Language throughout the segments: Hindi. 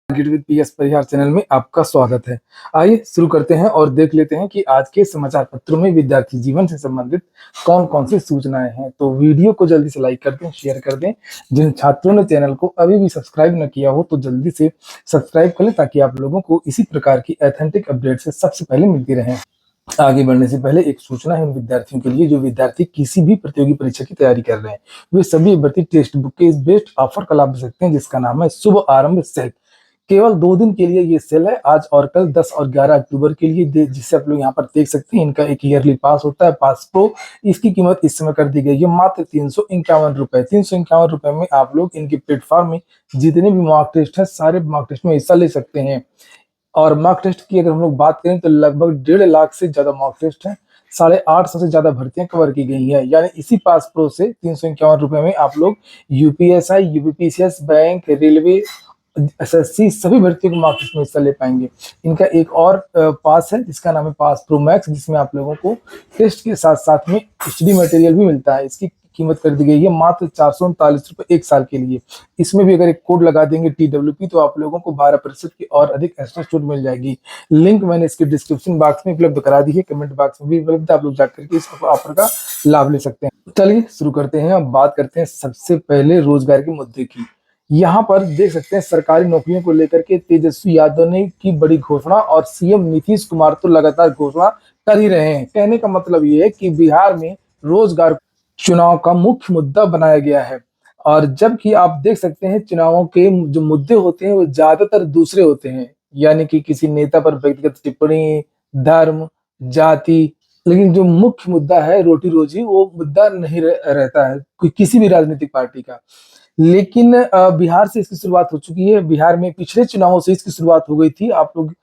Gate with PS Parihar channel में आपका स्वागत है। आइए शुरू करते हैं और देख लेते हैं कि आज के समाचार पत्रों में विद्यार्थी जीवन से संबंधित कौन कौन सी सूचनाएं हैं। तो वीडियो को जल्दी से लाइक कर दें, शेयर कर दें। जिन छात्रों ने चैनल को अभी भी सब्सक्राइब न किया हो तो जल्दी से सब्सक्राइब कर लें ताकि आप लोगों को इसी प्रकार की ऑथेंटिक अपडेट से सबसे पहले मिलती रहे। आगे बढ़ने से पहले एक सूचना है उन विद्यार्थियों के लिए जो विद्यार्थी किसी भी प्रतियोगी परीक्षा की तैयारी कर रहे हैं। वे सभी अभ्यर्थी टेक्स्ट बुक के इस बेस्ट ऑफर का लाभ ले सकते हैं जिसका नाम है शुभ आरंभ सेल। केवल 2 दिन के लिए ये सेल है, आज और कल 10 और 11 अक्टूबर के लिए, जिसे आप लोग यहाँ पर देख सकते हैं। इनका एक ईयरली पास होता है, पास प्रो। इसकी कीमत इस समय कर दी गई है मात्र 351 रुपए। 351 रुपए में आप लोग इनके प्लेटफॉर्म में जितने भी मॉक टेस्ट है सारे मॉक टेस्ट में हिस्सा ले सकते हैं। और मॉक टेस्ट की अगर हम लोग बात करें तो लगभग 1.5 लाख से ज्यादा मॉक टेस्ट है, 850 से ज्यादा भर्तियां कवर की गई हैं। यानी इसी पास प्रो से 351 रुपए में आप लोग UPSI, UPPCS, bank, railway, SSC सभी भर्तियों के मॉक टेस्ट में हिस्सा ले पाएंगे। इनका एक और पास है जिसका नाम है पास प्रो मैक्स, जिसमें आप लोगों को टेस्ट के साथ साथ में एचडी मटेरियल भी मिलता है। इसकी कीमत कर दी गई है मात्र 439 रुपए 1 साल के लिए। इसमें भी अगर एक कोड लगा देंगे TWP तो आप लोगों को 12% की और अधिक एक्स्ट्रा छूट मिल जाएगी। लिंक मैंने इसके डिस्क्रिप्शन बॉक्स में उपलब्ध करा दी है, कमेंट बॉक्स में भी उपलब्ध है, आप लोग जाकर के इस ऑफर का लाभ ले सकते हैं। चलिए शुरू करते हैं। अब बात करते हैं सबसे पहले रोजगार के मुद्दे की। यहाँ पर देख सकते हैं सरकारी नौकरियों को लेकर के तेजस्वी यादव ने की बड़ी घोषणा और सीएम नीतीश कुमार तो लगातार घोषणा कर ही रहे हैं। कहने का मतलब ये है कि बिहार में रोजगार चुनाव का मुख्य मुद्दा बनाया गया है। और जबकि आप देख सकते हैं चुनावों के जो मुद्दे होते हैं वो ज्यादातर दूसरे होते हैं, यानी कि किसी नेता पर व्यक्तिगत टिप्पणी, धर्म, जाति। लेकिन जो मुख्य मुद्दा है रोटी रोजी, वो मुद्दा नहीं रहता है किसी भी राजनीतिक पार्टी का। लेकिन बिहार से इसकी शुरुआत हो चुकी है। बिहार में पिछले चुनावों से इसकी शुरुआत हो गई थी। आप लोग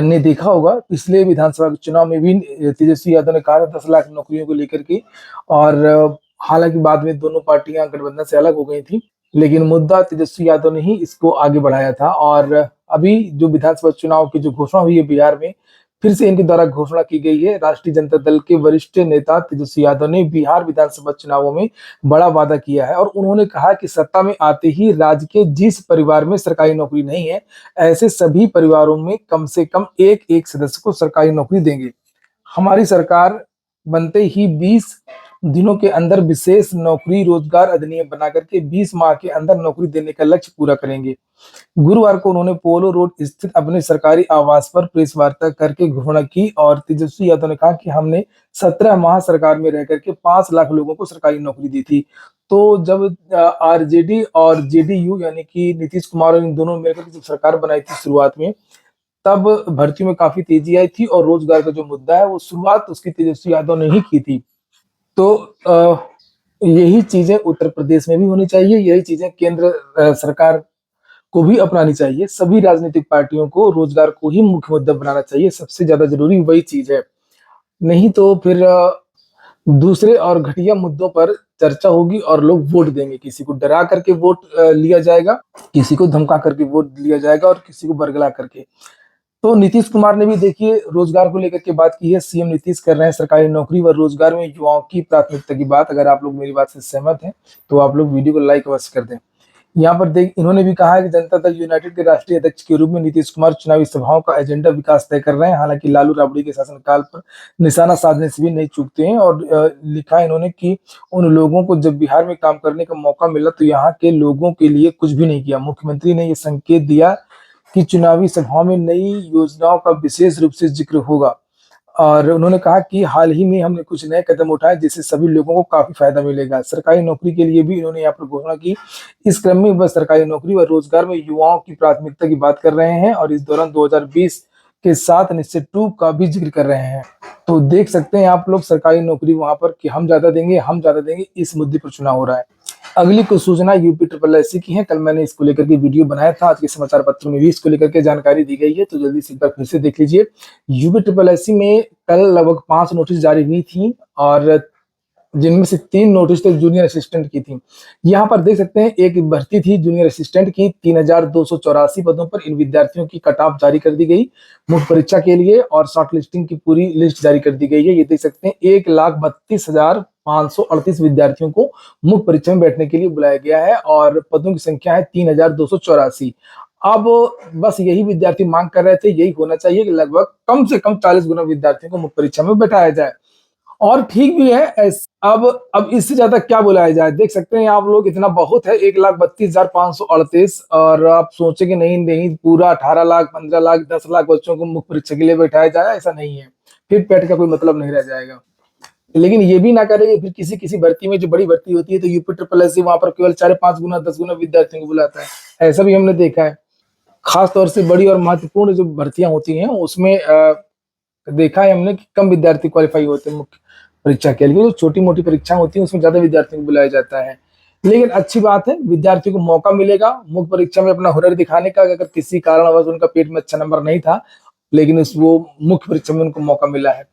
ने देखा होगा पिछले विधानसभा के चुनाव में भी तेजस्वी यादव ने कहा था 10 लाख नौकरियों को लेकर के। और हालांकि बाद में दोनों पार्टियां गठबंधन से अलग हो गई थी, लेकिन मुद्दा तेजस्वी यादव ने ही इसको आगे बढ़ाया था। और अभी जो विधानसभा चुनाव की जो घोषणा हुई है बिहार में, फिर से इनके द्वारा घोषणा की गई है। राष्ट्रीय जनता दल के वरिष्ठ नेता तेजस्वी यादव ने बिहार विधानसभा चुनावों में बड़ा वादा किया है और उन्होंने कहा कि सत्ता में आते ही राज्य के जिस परिवार में सरकारी नौकरी नहीं है, ऐसे सभी परिवारों में कम से कम एक एक सदस्य को सरकारी नौकरी देंगे। हमारी सरकार बनते ही 20 दिनों के अंदर विशेष नौकरी रोजगार अधिनियम बना करके 20 माह के अंदर नौकरी देने का लक्ष्य पूरा करेंगे। गुरुवार को उन्होंने पोलो रोड स्थित अपने सरकारी आवास पर प्रेस वार्ता करके घोषणा की और तेजस्वी यादव ने कहा कि हमने 17 माह सरकार में रह करके 5 लाख लोगों को सरकारी नौकरी दी थी। तो जब आरजेडी और जेडीयू यानी कि नीतीश कुमार और इन दोनों मिलकर जब सरकार बनाई थी शुरुआत में, तब भर्तियों में काफी तेजी आई थी और रोजगार का जो मुद्दा है वो शुरुआत उसकी तेजस्वी यादव ने ही की थी। तो यही चीजें उत्तर प्रदेश में भी होनी चाहिए, यही चीजें केंद्र सरकार को भी अपनानी चाहिए। सभी राजनीतिक पार्टियों को रोजगार को ही मुख्य मुद्दा बनाना चाहिए, सबसे ज्यादा जरूरी वही चीज है। नहीं तो फिर दूसरे और घटिया मुद्दों पर चर्चा होगी और लोग वोट देंगे। किसी को डरा करके वोट लिया जाएगा, किसी को धमका करके वोट लिया जाएगा और किसी को बरगला करके। तो नीतीश कुमार ने भी देखिए रोजगार को लेकर के बात की है। सीएम नीतीश कर रहे हैं सरकारी नौकरी व रोजगार में युवाओं की प्राथमिकता की बात। अगर आप लोग मेरी बात से सहमत हैं तो आप लोग वीडियो को लाइक अवश्य कर दें। यहाँ पर देख इन्होंने भी कहा है कि जनता दल यूनाइटेड के राष्ट्रीय अध्यक्ष के रूप में नीतीश कुमार चुनावी सभाओं का एजेंडा विकास तय कर रहे हैं। हालांकि लालू राबड़ी के शासनकाल पर निशाना साधने से भी नहीं चूकते हैं। और लिखा है इन्होंने कि उन लोगों को जब बिहार में काम करने का मौका मिला तो यहाँ के लोगों के लिए कुछ भी नहीं किया। मुख्यमंत्री ने यह संकेत दिया कि चुनावी सभाओं में नई योजनाओं का विशेष रूप से जिक्र होगा। और उन्होंने कहा कि हाल ही में हमने कुछ नए कदम उठाए जिससे सभी लोगों को काफी फायदा मिलेगा। सरकारी नौकरी के लिए भी इन्होंने यहाँ पर घोषणा की। इस क्रम में वह सरकारी नौकरी व रोजगार में युवाओं की प्राथमिकता की बात कर रहे हैं और इस दौरान 2020 के साथ निश्चित 2 का भी जिक्र कर रहे हैं। तो देख सकते हैं आप लोग सरकारी नौकरी वहां पर कि हम ज्यादा देंगे, इस मुद्दे पर चुनाव हो रहा है। अगली कुछ सूचना UP-SSC की है। कल मैंने इसको लेकर के वीडियो बनाया था, आज के समाचार पत्रों में भी इसको लेकर के जानकारी दी गई है, तो जल्दी से एक बार फिर से देख लीजिए। UP-SSC में कल लगभग 5 नोटिस जारी हुई थी और जिनमें से 3 नोटिस तो जूनियर असिस्टेंट की थी। यहाँ पर देख सकते हैं एक भर्ती थी जूनियर असिस्टेंट की, 3284 पदों पर इन विद्यार्थियों की कट ऑफ जारी कर दी गई मुख्य परीक्षा के लिए और शॉर्ट लिस्टिंग की पूरी लिस्ट जारी कर दी गई है। ये देख सकते हैं 1,32,538 विद्यार्थियों को मुख्य परीक्षा में बैठने के लिए बुलाया गया है और पदों की संख्या है 3284। अब बस यही विद्यार्थी मांग कर रहे थे, यही होना चाहिए कि लगभग कम से कम 40 गुना विद्यार्थियों को मुख्य परीक्षा में बैठाया जाए। और ठीक भी है। अब इससे ज्यादा क्या बुलाया जाए। देख सकते हैं आप लोग, इतना बहुत है, 1,32,538। और आप सोचे कि नहीं नहीं, पूरा 18 लाख, 15 लाख, 10 लाख बच्चों को मुख्य परीक्षा के लिए बैठाया जाए, ऐसा नहीं है। फिर पेट का कोई मतलब नहीं रह जाएगा। लेकिन ये भी ना करें फिर किसी किसी भर्ती में, जो बड़ी भर्ती होती है, तो यूपी ट्रिपल एस वहां पर केवल 4-5 गुना, 10 गुना विद्यार्थियों को बुलाता है। ऐसा भी हमने देखा है। खास तौर से बड़ी और महत्वपूर्ण जो भर्तियां होती हैं उसमें देखा है हमने कि कम विद्यार्थी क्वालिफाई होते हैं मुख्य परीक्षा के लिए। जो छोटी मोटी परीक्षाएं होती हैं उसमें ज्यादा विद्यार्थियों को बुलाया जाता है। लेकिन अच्छी बात है, विद्यार्थियों को मौका मिलेगा मुख्य परीक्षा में अपना हुनर दिखाने का। अगर किसी कारणवश उनका पेट में अच्छा नंबर नहीं था, लेकिन उस वो मुख्य परीक्षा में उनको मौका मिला है।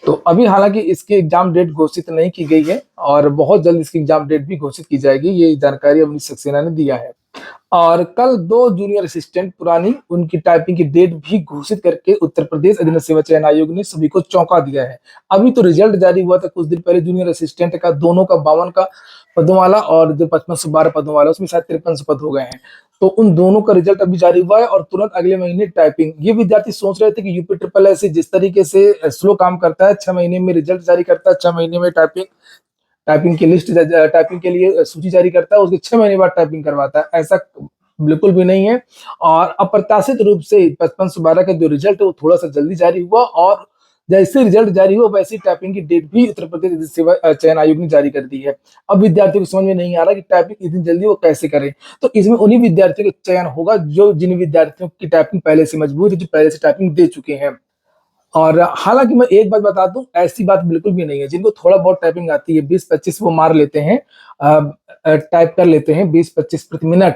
तो अभी हालांकि इसकी एग्जाम डेट घोषित नहीं की गई है, और बहुत जल्द इसकी एग्जाम डेट भी घोषित की जाएगी, ये जानकारी अवनीश सक्सेना ने दिया है। और कल 2 जूनियर असिस्टेंट पुरानी उनकी टाइपिंग की डेट भी घोषित करके उत्तर प्रदेश अधीनस्थ सेवा चयन आयोग ने सभी को चौंका दिया है। अभी तो रिजल्ट जारी हुआ था कुछ दिन पहले, जूनियर असिस्टेंट का दोनों का 52 का पदों वाला, और जो 5512 पदों वाला, उसमें शायद 53 पद हो गए हैं। तो उन दोनों का रिजल्ट अभी जारी हुआ है, और तुरंत अगले महीने टाइपिंग। ये विद्यार्थी सोच रहे थे कि यूपी ट्रिपल एस जिस तरीके से स्लो काम करता है, 6 महीने में रिजल्ट जारी करता है, 6 महीने में टाइपिंग टाइपिंग की लिस्ट, टाइपिंग के लिए सूची जारी करता है, उसके 6 महीने बाद टाइपिंग करवाता है, ऐसा बिल्कुल भी नहीं है। और अप्रत्याशित रूप से 5512 का जो रिजल्ट है वो थोड़ा सा जल्दी जारी हुआ, और जैसे रिजल्ट जारी हुआ वैसे ही टाइपिंग की डेट भी उत्तर प्रदेश सेवा चयन आयोग ने जारी कर दी है। अब विद्यार्थियों को समझ में नहीं आ रहा कि टाइपिंग इतनी जल्दी वो कैसे करें। तो इसमें उन्हीं विद्यार्थियों का चयन होगा जो जिन विद्यार्थियों की टाइपिंग पहले से मजबूत है, जो पहले से टाइपिंग दे चुके हैं। और हालांकि मैं एक बात बता दूं, ऐसी बात बिल्कुल भी नहीं है। जिनको थोड़ा बहुत टाइपिंग आती है, 20-25 वो मार लेते हैं, टाइप कर लेते हैं 20-25 प्रति मिनट,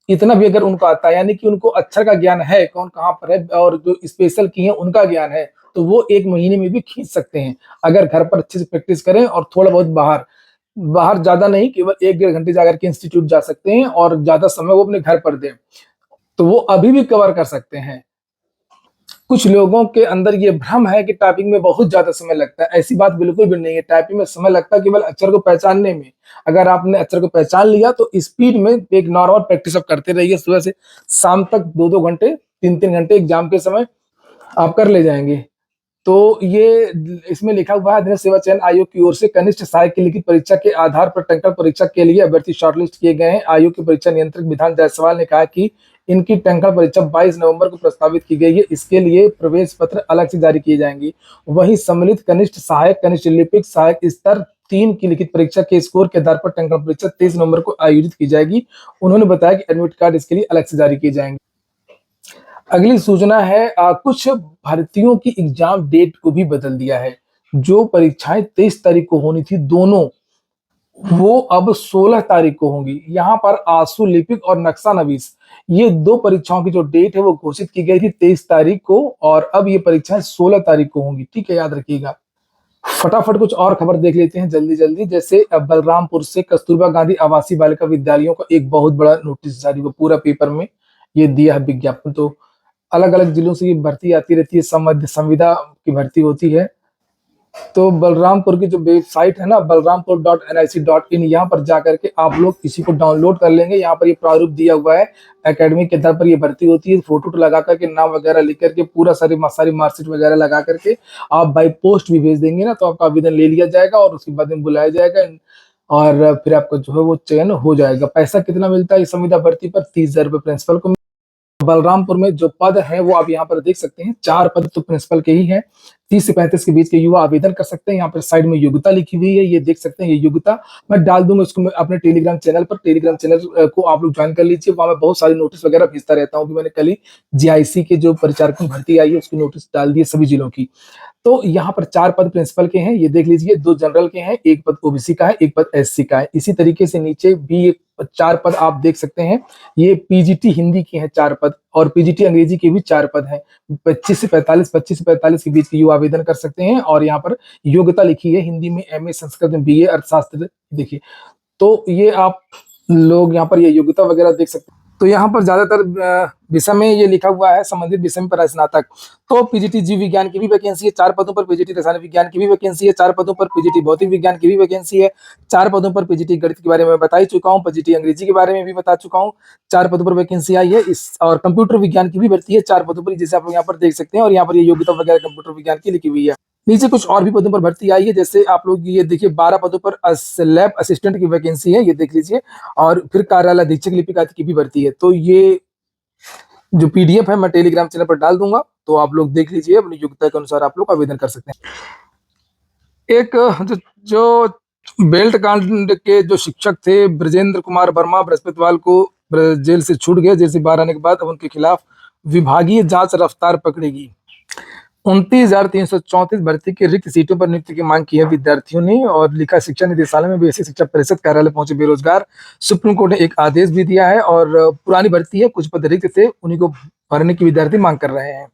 इतना भी अगर उनको आता है, यानी कि उनको अक्षर का ज्ञान है, कौन कहाँ पर है, और जो स्पेशल की है उनका ज्ञान है, तो वो 1 महीने में भी खींच सकते हैं, अगर घर पर अच्छे से प्रैक्टिस करें और थोड़ा बहुत बाहर बाहर ज्यादा नहीं, केवल 1-1.5 घंटे जाकर के इंस्टीट्यूट जा सकते हैं, और ज्यादा समय वो अपने घर पर दें, तो वो अभी भी कवर कर सकते हैं। कुछ लोगों के अंदर ये भ्रम है कि टाइपिंग में बहुत ज्यादा समय लगता है, ऐसी बात बिल्कुल भी नहीं है। टाइपिंग में समय लगता है केवल अक्षर को पहचानने में। अगर आपने अक्षर को पहचान लिया तो स्पीड में एक नॉर्मल प्रैक्टिस आप करते रहिए, सुबह से शाम तक 2-2 घंटे, 3-3 घंटे एग्जाम के समय आप कर ले जाएंगे। तो ये इसमें लिखा हुआ है, अधीनस्थ सेवा चयन आयोग की ओर से कनिष्ठ सहायक की लिखित परीक्षा के आधार पर टंकण परीक्षा के लिए अभ्यर्थी शॉर्टलिस्ट किए गए हैं। आयोग के परीक्षा नियंत्रक विधान जायसवाल ने कहा कि इनकी टंकण परीक्षा 22 नवंबर को प्रस्तावित की गई है। इसके लिए प्रवेश पत्र अलग से जारी किए जाएंगे। वहीं सम्मिलित कनिष्ठ सहायक, कनिष्ठ लिपिक सहायक स्तर 3 की लिखित परीक्षा के स्कोर के आधार पर टंकण परीक्षा 23 नवंबर को आयोजित की जाएगी। उन्होंने बताया कि एडमिट कार्ड इसके लिए अलग से जारी किए जाएंगे। अगली सूचना है, कुछ भर्तियों की एग्जाम डेट को भी बदल दिया है। जो परीक्षाएं 23 तारीख को होनी थी दोनों, वो अब 16 तारीख को होंगी। यहाँ पर आंसू लिपिक और नक्शा नवीस, ये 2 परीक्षाओं की जो डेट है वो घोषित की गई थी 23 तारीख को, और अब ये परीक्षाएं 16 तारीख को होंगी। ठीक है, याद रखिएगा। फटाफट कुछ और खबर देख लेते हैं जल्दी जल्दी। जैसे बलरामपुर से कस्तूरबा गांधी आवासीय बालिका विद्यालयों का एक बहुत बड़ा नोटिस जारी हुआ, पूरा पेपर में ये दिया है विज्ञापन। तो अलग अलग जिलों से ये भर्ती आती रहती है, संविदा की भर्ती होती है। तो बलरामपुर की जो वेबसाइट है ना, balrampur.nic.in, यहाँ पर जाकर के आप लोग इसी को डाउनलोड कर लेंगे। यहाँ पर ये प्रारूप दिया हुआ है, एकेडमी के आधार पर ये भर्ती होती है। फोटो लगा करके, नाम वगैरह लिख करके, पूरा सारी मार्कशीट वगैरह लगा करके आप बाई पोस्ट भी भेज देंगे ना, तो आपका आवेदन ले लिया जाएगा, और उसके बाद में बुलाया जाएगा, और फिर आपका जो है वो चयन हो जाएगा। पैसा कितना मिलता है इस संविदा भर्ती पर? 30,000 रुपये प्रिंसिपल को। बलरामपुर में जो पद है वो आप यहाँ पर देख सकते हैं, 4 पद तो प्रिंसिपल के ही हैं। 30 से 35 के बीच के युवा आवेदन कर सकते हैं। यहाँ पर साइड में योग्यता लिखी हुई है, ये देख सकते हैं। ये योग्यता मैं डाल दूंगा उसको, मैं अपने टेलीग्राम चैनल पर। टेलीग्राम चैनल को आप लोग ज्वाइन कर लीजिए, वहां मैं बहुत सारी नोटिस वगैरह भेजता रहता हूँ। मैंने कल ही जीआईसी के जो परिचारकों भर्ती आई है उसकी नोटिस डाल दी है सभी जिलों की। तो यहाँ पर 4 पद प्रिंसिपल के हैं, ये देख लीजिए। 2 जनरल के हैं, 1 पद ओबीसी का है, 1 पद एससी का है। इसी तरीके से नीचे भी 4 पद आप देख सकते हैं। ये पीजीटी हिंदी के हैं 4 पद, और पीजीटी अंग्रेजी के भी 4 पद हैं। 25 से 45 के बीच के युवा आवेदन कर सकते हैं। और यहाँ पर योग्यता लिखी है, हिंदी में एमए, संस्कृत में बीए, अर्थशास्त्र। देखिए, तो ये आप लोग यहाँ पर ये योग्यता वगैरह देख सकते हैं। तो यहाँ पर ज्यादातर विषय में ये लिखा हुआ है संबंधित विषय में पर स्नातक। तो पीजीटी जीव विज्ञान की भी वैकेंसी है 4 पदों पर, पीजीटी रसायन विज्ञान की भी वैकेंसी है 4 पदों पर, पीजीटी भौतिक विज्ञान की भी वैकेंसी है 4 पदों पर, पीजीटी गणित के बारे में बता ही चुका हूँ, पीजीटी अंग्रेजी के बारे में भी बता चुका हूँ। 4 पदों पर वैकेंसी आई है इस, और कंप्यूटर विज्ञान की भी भर्ती है 4 पदों पर, जैसे आप लोग यहाँ पर देख सकते हैं, और यहाँ पर ये योग्यता वगैरह कंप्यूटर विज्ञान की लिखी हुई है। नीचे कुछ और भी पदों पर भर्ती आई है, जैसे आप लोग ये देखिए 12 पदों पर लैब असिस्टेंट की वैकेंसी है, ये देख लीजिए। और फिर कार्यालय अधीक्षक लिपिका की भी भर्ती है। तो ये जो पीडीएफ है मैं टेलीग्राम चैनल पर डाल दूंगा, तो आप लोग देख लीजिए, अपनी योग्यता के अनुसार आप लोग आवेदन कर सकते हैं। एक जो जो बेल्ट कांड के जो शिक्षक थे ब्रजेंद्र कुमार वर्मा, बृहस्पतिवार को जेल से छूट गए। जेल से बाहर आने के बाद अब उनके खिलाफ विभागीय जांच रफ्तार पकड़ेगी। 29,334 भर्ती की रिक्त सीटों पर नियुक्ति की मांग की है विद्यार्थियों ने। और लिखा शिक्षा निदेशालय में बेसिक शिक्षा परिषद कार्यालय पहुंचे बेरोजगार, सुप्रीम कोर्ट ने एक आदेश भी दिया है। और पुरानी भर्ती है, कुछ पद रिक्त थे, उन्हीं को भरने की विद्यार्थी मांग कर रहे हैं।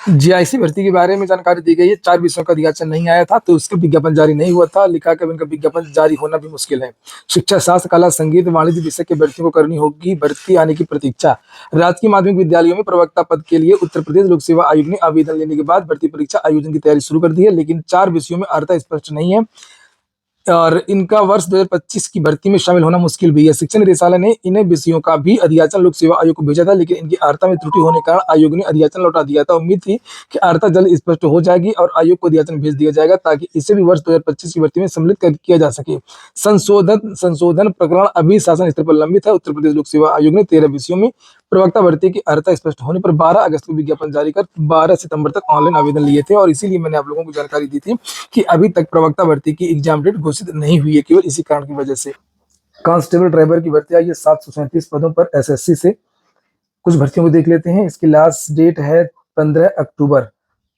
जीआईसी भर्ती के बारे में जानकारी दी गई है। 4 विषयों का अधियाचन नहीं आया था, तो उसका विज्ञापन जारी नहीं हुआ था। लिखा कि इनका विज्ञापन जारी होना भी मुश्किल है। शिक्षा शास्त्र, कला, संगीत, वाणिज्य विषय के भर्तियों को करनी होगी भर्ती आने की प्रतीक्षा। राजकीय माध्यमिक विद्यालयों में प्रवक्ता पद के लिए उत्तर प्रदेश लोक सेवा आयोग ने आवेदन लेने के बाद भर्ती परीक्षा आयोजन की तैयारी शुरू कर दी है, लेकिन 4 विषयों में अर्हता स्पष्ट नहीं है और इनका वर्ष 2025 की भर्ती में शामिल होना मुश्किल भी है। शिक्षा निदेशालय ने इन विषयों का भी अधियाचन लोक सेवा आयोग को भेजा था, लेकिन इनकी अर्हता में त्रुटि होने के कारण आयोग ने अधियाचन लौटा दिया था। उम्मीद थी कि अर्हता जल्द स्पष्ट हो जाएगी और आयोग को अधियाचन भेज दिया जाएगा, ताकि इसे भी वर्ष 2025 की भर्ती में सम्मिलित किया जा सके। संशोधन प्रकरण अभी शासन स्तर पर लंबित है। उत्तर प्रदेश लोक सेवा आयोग ने 13 विषयों में प्रवक्ता भर्ती की अर्हता स्पष्ट होने पर 12 अगस्त को विज्ञापन जारी कर 12 सितंबर तक ऑनलाइन आवेदन लिए थे, और इसीलिए मैंने आप लोगों को जानकारी दी थी कि अभी तक प्रवक्ता भर्ती की एग्जाम डेट घोषित नहीं हुई है, केवल इसी कारण की वजह से। कांस्टेबल ड्राइवर की भर्ती आई है 737 पदों पर एसएससी से। कुछ भर्तियों को देख लेते हैं। इसकी लास्ट डेट है 15 अक्टूबर।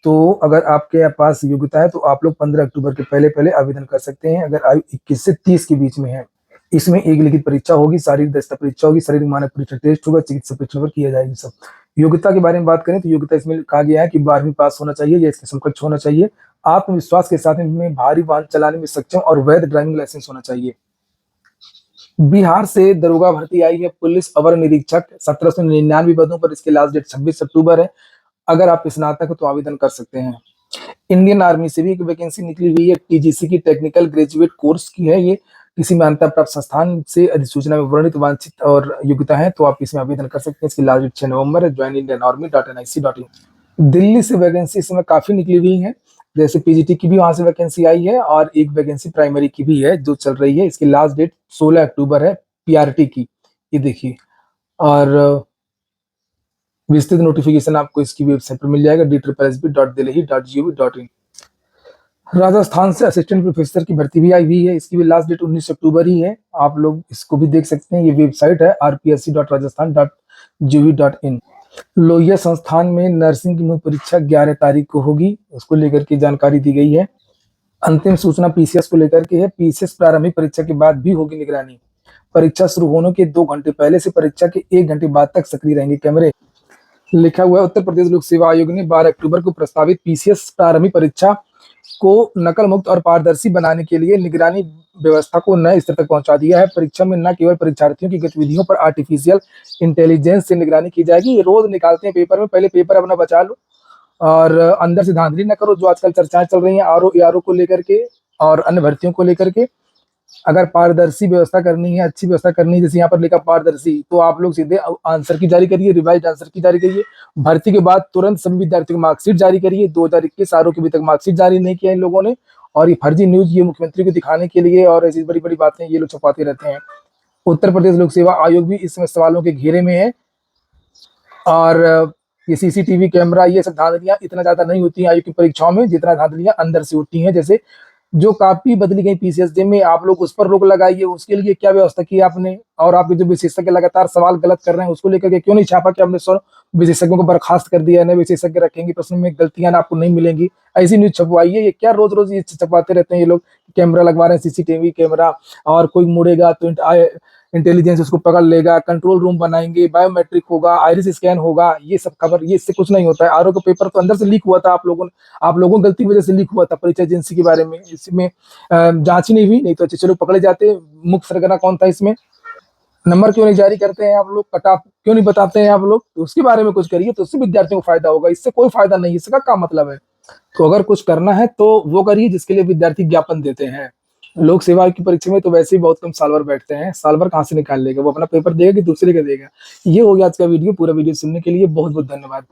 तो अगर आपके पास योग्यता है तो आप लोग 15 अक्टूबर के पहले पहले आवेदन कर सकते हैं, अगर आयु 21 से 30 के बीच में है। इसमें एक लिखित परीक्षा होगी, शारीरिक दक्षता परीक्षा होगी, शारीरिक मानक परीक्षा टेस्ट होगा, चिकित्सा परीक्षण पर किया जाएगी सब। योग्यता के बारे में बात करें तो योग्यता इसमें कहा गया है कि 12वीं पास होना चाहिए या इसके समकक्ष होना चाहिए। आत्मविश्वास के साथ में भारी वाहन चलाने में सक्षम और वैध ड्राइविंग लाइसेंस होना चाहिए। बिहार से दरोगा भर्ती आई है पुलिस अवर निरीक्षक 1799 पदों पर। इसकी लास्ट डेट 26 अक्टूबर है। अगर आप स्नातक हो तो आवेदन कर सकते हैं। इंडियन आर्मी से भी एक वैकेंसी निकली हुई है, टीजीसी की टेक्निकल ग्रेजुएट कोर्स की है। ये किसी मान्यता प्राप्त संस्थान से अधिसूचना में वर्णित वांछित और योग्यता है, तो आप इसमें आवेदन कर सकते हैं। इसकी लास्ट डेट 6 नवंबर है। Join Indian army .nic.in। Delhi से वैकेंसी इस समय काफी निकली हुई है, जैसे पीजीटी की भी वहां से वैकेंसी आई है और एक वैकेंसी प्राइमरी की भी है जो चल रही है। इसकी लास्ट डेट 16 अक्टूबर है पीआरटी की, ये देखिए। और विस्तृत नोटिफिकेशन आपको इसकी वेबसाइट पर मिल जाएगा d-sb.delhi.gov.in। राजस्थान से असिस्टेंट प्रोफेसर की भर्ती भी आई हुई है। इसकी भी लास्ट डेट 19 अक्टूबर ही है। आप लोग इसको भी देख सकते हैं, ये वेबसाइट है rpsc.rajasthan.gov.in। लोहिया संस्थान में नर्सिंग की मुख्य परीक्षा 11 तारीख को होगी, उसको लेकर के जानकारी दी गई है। अंतिम सूचना पीसीएस को लेकर के है। पीसीएस प्रारंभिक परीक्षा के बाद भी होगी निगरानी। परीक्षा शुरू होने के 2 घंटे पहले से परीक्षा के 1 घंटे बाद तक सक्रिय रहेंगे कैमरे। लिखा हुआ है उत्तर प्रदेश लोक सेवा आयोग ने 12 अक्टूबर को प्रस्तावित पीसीएस प्रारंभिक परीक्षा को नकल मुक्त और पारदर्शी बनाने के लिए निगरानी व्यवस्था को नए स्तर तक पहुंचा दिया है। परीक्षा में न केवल परीक्षार्थियों की गतिविधियों पर आर्टिफिशियल इंटेलिजेंस से निगरानी की जाएगी। ये रोज निकालते हैं पेपर में, पहले पेपर अपना बचा लो और अंदर से धांधली न करो, जो आजकल चर्चाएं चल रही हैं आरओ एआरओ को लेकर के और अन्य भर्तियों को लेकर के। अगर पारदर्शी व्यवस्था करनी है, अच्छी व्यवस्था करनी है, जैसे यहाँ पर लिखा पारदर्शी, तो आप लोग सीधे आंसर की जारी करिए, रिवाइज आंसर की जारी करिए। भर्ती के बाद तुरंत सभी विद्यार्थियों को मार्कशीट जारी करिए। 2021 आरओ के अभी तक मार्कशीट जारी नहीं किया इन लोगों ने। और ये फर्जी न्यूज ये मुख्यमंत्री को दिखाने के लिए और ऐसी बड़ी बड़ी बातें ये लोग छुपाते रहते हैं। उत्तर प्रदेश लोक सेवा आयोग भी इस समय सवालों के घेरे में है। और ये सीसीटीवी कैमरा ये सब धांधलियां इतना ज्यादा नहीं होती हैं आयोग की परीक्षाओं में, जितना धांधलियां अंदर से होती हैं। जैसे जो कॉपी बदली गई पीसीएसडी में, आप लोग उस पर रोक लगाइए, उसके लिए क्या व्यवस्था की आपने? और आपके जो विशेषज्ञ लगातार सवाल गलत कर रहे हैं उसको लेकर के क्यों नहीं छापा कि आपने 100 विशेषज्ञों को बर्खास्त कर दिया, नए विशेषज्ञ रखेंगे, प्रश्न में गलतियां आपको नहीं मिलेंगी। ऐसी न्यूज छपवाइए। ये क्या रोज रोज ये छपवाते रहते हैं ये लोग, कैमरा लगवा रहे हैं सीसीटीवी कैमरा, और कोई मुड़ेगा तो इंटेलिजेंस उसको पकड़ लेगा, कंट्रोल रूम बनाएंगे, बायोमेट्रिक होगा, आइरिस स्कैन होगा, ये सब खबर, ये इससे कुछ नहीं होता है। आरओ का पेपर तो अंदर से लीक हुआ था, आप लोगों की गलती की वजह से लीक हुआ था परीक्षा एजेंसी के बारे में। इसमें जांच ही नहीं हुई, नहीं तो अच्छे लोग पकड़े जाते। मुख्य सरगना कौन था इसमें? नंबर क्यों नहीं जारी करते हैं आप लोग, कट ऑफ क्यों नहीं बताते हैं आप लोग, तो उसके बारे में कुछ करिए, तो उससे विद्यार्थियों को फायदा होगा। इससे कोई फायदा नहीं, इसका क्या मतलब है। तो अगर कुछ करना है तो वो करिए जिसके लिए विद्यार्थी ज्ञापन देते हैं। लोक सेवा की परीक्षा में तो वैसे ही बहुत कम साल भर बैठते हैं, साल भर कहाँ से निकाल लेगा, वो अपना पेपर देगा कि दूसरे का देगा। ये हो गया आज का वीडियो। पूरा वीडियो सुनने के लिए बहुत बहुत धन्यवाद।